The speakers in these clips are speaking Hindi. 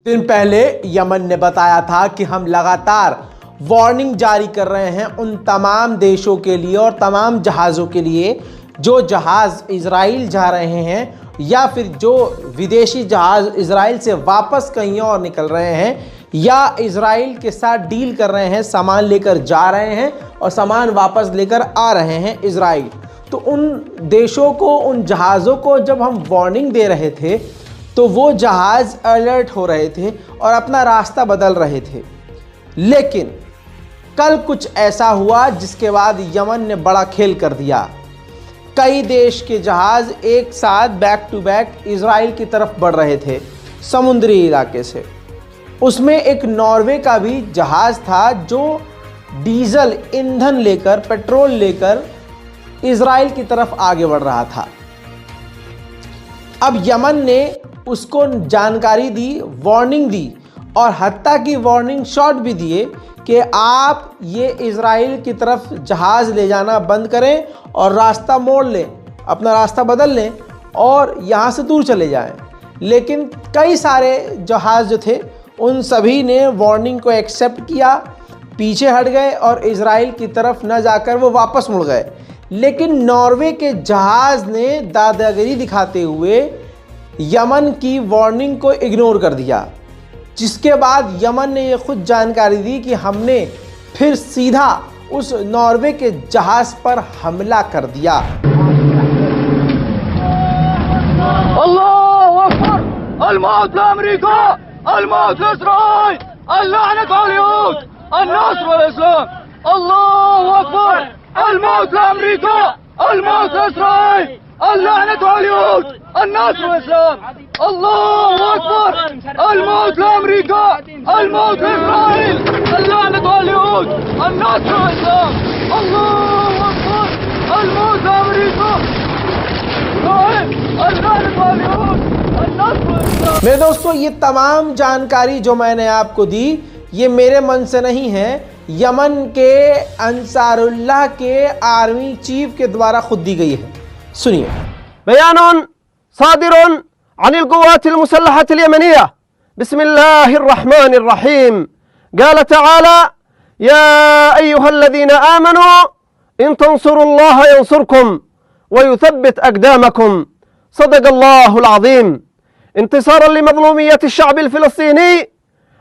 दिन पहले यमन ने बताया था कि हम लगातार वार्निंग जारी कर रहे हैं उन तमाम देशों के लिए और तमाम जहाज़ों के लिए जो जहाज़ इजराइल जा रहे हैं या फिर जो विदेशी जहाज़ इजराइल से वापस कहीं और निकल रहे हैं या इजराइल के साथ डील कर रहे हैं, सामान लेकर जा रहे हैं और सामान वापस लेकर आ रहे हैं इजराइल। तो उन देशों को, उन जहाज़ों को जब हम वार्निंग दे रहे थे तो वो जहाज़ अलर्ट हो रहे थे और अपना रास्ता बदल रहे थे। लेकिन कल कुछ ऐसा हुआ जिसके बाद यमन ने बड़ा खेल कर दिया। कई देश के जहाज़ एक साथ बैक टू बैक इजराइल की तरफ बढ़ रहे थे समुद्री इलाके से। उसमें एक नॉर्वे का भी जहाज़ था जो डीजल ईंधन लेकर, पेट्रोल लेकर इजराइल की तरफ आगे बढ़ रहा था। अब यमन ने उसको जानकारी दी, वार्निंग दी और हत्ता की वार्निंग शॉट भी दिए कि आप ये इजराइल की तरफ जहाज़ ले जाना बंद करें और रास्ता मोड़ लें, अपना रास्ता बदल लें और यहाँ से दूर चले जाएं। लेकिन कई सारे जहाज़ जो थे उन सभी ने वार्निंग को एक्सेप्ट किया, पीछे हट गए और इजराइल की तरफ न जाकर वो वापस मुड़ गए। लेकिन नॉर्वे के जहाज़ ने दादागिरी दिखाते हुए यमन की वार्निंग को इग्नोर कर दिया, जिसके बाद यमन ने ये खुद जानकारी दी कि हमने फिर सीधा उस नॉर्वे के जहाज़ पर हमला कर दिया। अल्लाहु अकबर, अल-मौत लअमरीका, अल-मौत लिइस्राईल, अल-लअनत अल-यहूद, अन-नस्र वल-इस्लाम। अल्लाहु अकबर, अल-मौत लअमरीका, अल-मौत लिइस्राईल, अल-लअनत अल-यहूद, अन-नस्र वल-इस्लाम। अल्लाहु अकबर, अल-मौत लअमरीका, अल-मौत लिइस्राईल, अल-लअनत अल-यहूद, अन-नस्र वल-इस्लाम। अल्लाहु अकबर, अल-मौत लअमरीका, अल-लअनत अल-यहूद, अन-नस्र वल-इस्लाम। मेरे दोस्तों, ये तमाम जानकारी जो मैंने आपको दी ये मेरे मन से नहीं है, यमन के अंसारुल्लाह के आर्मी चीफ के द्वारा खुद दी गई है। सुनिए। बयान सादिरुन अनिल क़ुव्वातिल मुसल्लहतिल यमनिया बिस्मिल्लाहिर रहमानिर रहीम क़ाल तआला या अय्युहल्लज़ीना आमनू इन तंसुरुल्लाह यंसुरकुम व युथब्बित अक़दामकुम सदक़ल्लाहुल अज़ीम इंतिसारन लिमज़लूमिय्यतिश शअबिल फ़िलिस्तीनी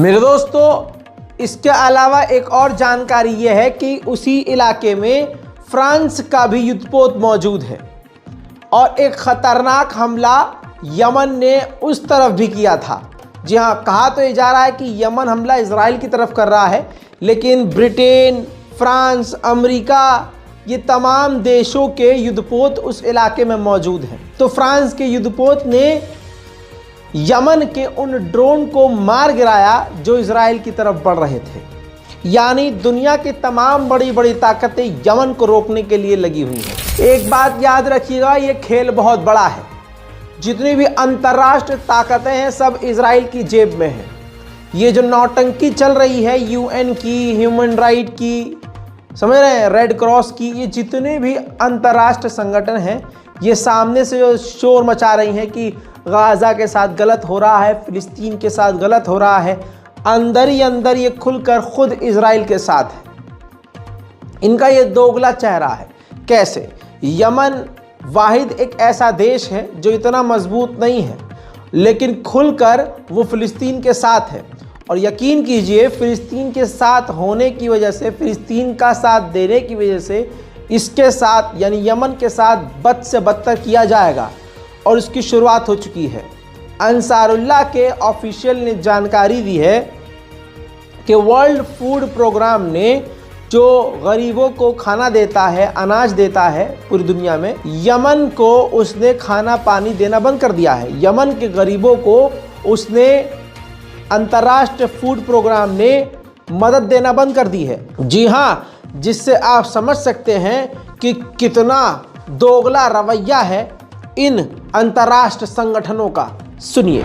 मेरे दोस्तों, इसके अलावा एक और जानकारी यह है कि उसी इलाके में फ्रांस का भी युद्धपोत मौजूद है और एक ख़तरनाक हमला यमन ने उस तरफ भी किया था। जी हाँ, कहा तो ये जा रहा है कि यमन हमला इजराइल की तरफ कर रहा है, लेकिन ब्रिटेन, फ्रांस, अमेरिका, ये तमाम देशों के युद्धपोत उस इलाके में मौजूद हैं। तो फ्रांस के युद्धपोत ने यमन के उन ड्रोन को मार गिराया जो इजराइल की तरफ बढ़ रहे थे। यानी दुनिया की तमाम बड़ी बड़ी ताकतें यमन को रोकने के लिए लगी हुई हैं। एक बात याद रखिएगा, ये खेल बहुत बड़ा है। जितनी भी अंतर्राष्ट्रीय ताकतें हैं सब इजराइल की जेब में हैं। ये जो नौटंकी चल रही है यूएन की, ह्यूमन राइट की, समझ रहे हैं, रेड क्रॉस की, ये जितने भी अंतर्राष्ट्रीय संगठन हैं ये सामने से जो शोर मचा रही हैं कि गाज़ा के साथ गलत हो रहा है, फ़िलिस्तीन के साथ गलत हो रहा है, अंदर ही अंदर ये खुलकर खुद इजराइल के साथ है। इनका ये दोगला चेहरा है। कैसे? यमन वाहिद एक ऐसा देश है जो इतना मजबूत नहीं है, लेकिन खुलकर वो फ़िलिस्तीन के साथ है। और यकीन कीजिए, फ़िलिस्तीन के साथ होने की वजह से, फ़िलिस्तीन का साथ देने की वजह से इसके साथ यानी यमन के साथ बद से बदतर किया जाएगा और इसकी शुरुआत हो चुकी है। अंसारुल्लाह के ऑफिशियल ने जानकारी दी है कि वर्ल्ड फूड प्रोग्राम ने जो गरीबों को खाना देता है, अनाज देता है पूरी दुनिया में, यमन को उसने खाना पानी देना बंद कर दिया है। यमन के गरीबों को उसने अंतर्राष्ट्रीय फूड प्रोग्राम ने मदद देना बंद कर दी है। जी हाँ, जिससे आप समझ सकते हैं कि कितना दोगला रवैया है इन अंतर्राष्ट्रीय संगठनों का। सुनिए।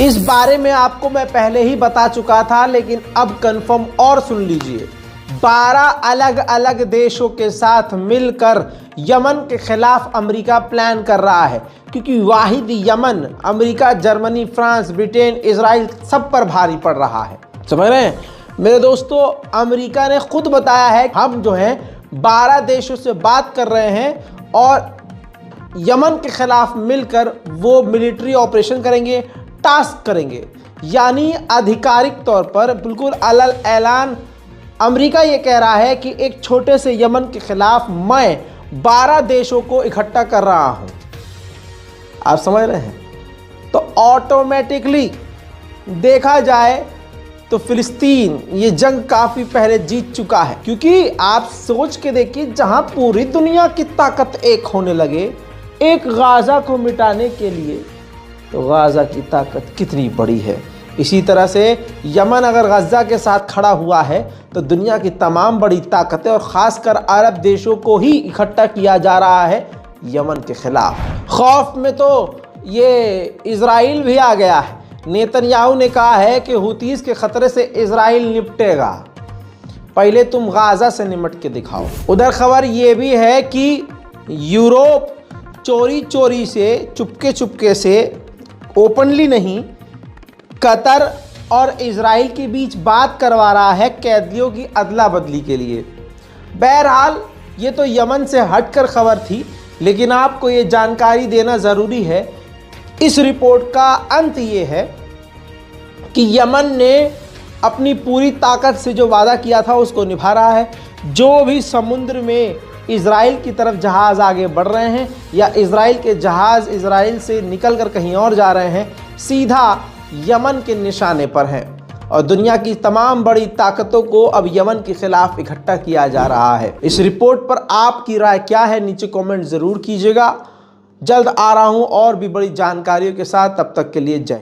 इस बारे में आपको मैं पहले ही बता चुका था, लेकिन अब कंफर्म और सुन लीजिए। 12 अलग अलग देशों के साथ मिलकर यमन के खिलाफ अमेरिका प्लान कर रहा है, क्योंकि वाहिद Yemen America, Germany, France, Britain, Israel सब पर भारी पड़ रहा है। समझ रहे हैं मेरे दोस्तों? अमेरिका ने खुद बताया है हम जो हैं 12 देशों से बात कर रहे हैं और यमन के खिलाफ मिलकर वो मिलिट्री ऑपरेशन करेंगे, टास्क करेंगे। यानी आधिकारिक तौर पर बिल्कुल अलल ऐलान अमेरिका ये कह रहा है कि एक छोटे से यमन के खिलाफ मैं 12 देशों को इकट्ठा कर रहा हूं। आप समझ रहे हैं? तो ऑटोमेटिकली देखा जाए तो फिलिस्तीन ये जंग काफ़ी पहले जीत चुका है, क्योंकि आप सोच के देखिए, जहां पूरी दुनिया की ताकत एक होने लगे एक गाज़ा को मिटाने के लिए, तो गाज़ा की ताकत कितनी बड़ी है। इसी तरह से यमन अगर गज़ा के साथ खड़ा हुआ है तो दुनिया की तमाम बड़ी ताकतें और ख़ासकर अरब देशों को ही इकट्ठा किया जा रहा है यमन के ख़िलाफ़। खौफ में तो ये इज़राइल भी आ गया है। नेतन्याहू ने कहा है कि हुतीस के ख़तरे से इज़राइल निपटेगा, पहले तुम गाज़ा से निपट के दिखाओ। उधर खबर ये भी है कि यूरोप चोरी चोरी से, चुपके चुपके से, ओपनली नहीं, कतर और इज़राइल के बीच बात करवा रहा है कैदियों की अदला बदली के लिए। बहरहाल ये तो यमन से हटकर खबर थी, लेकिन आपको ये जानकारी देना ज़रूरी है। इस रिपोर्ट का अंत ये है कि यमन ने अपनी पूरी ताकत से जो वादा किया था उसको निभा रहा है। जो भी समुद्र में इज़राइल की तरफ जहाज़ आगे बढ़ रहे हैं या इज़राइल के जहाज़ इज़राइल से निकलकर कहीं और जा रहे हैं, सीधा यमन के निशाने पर हैं और दुनिया की तमाम बड़ी ताकतों को अब यमन के खिलाफ इकट्ठा किया जा रहा है। इस रिपोर्ट पर आपकी राय क्या है नीचे कमेंट ज़रूर कीजिएगा। जल्द आ रहा हूँ और भी बड़ी जानकारियों के साथ, तब तक के लिए जय।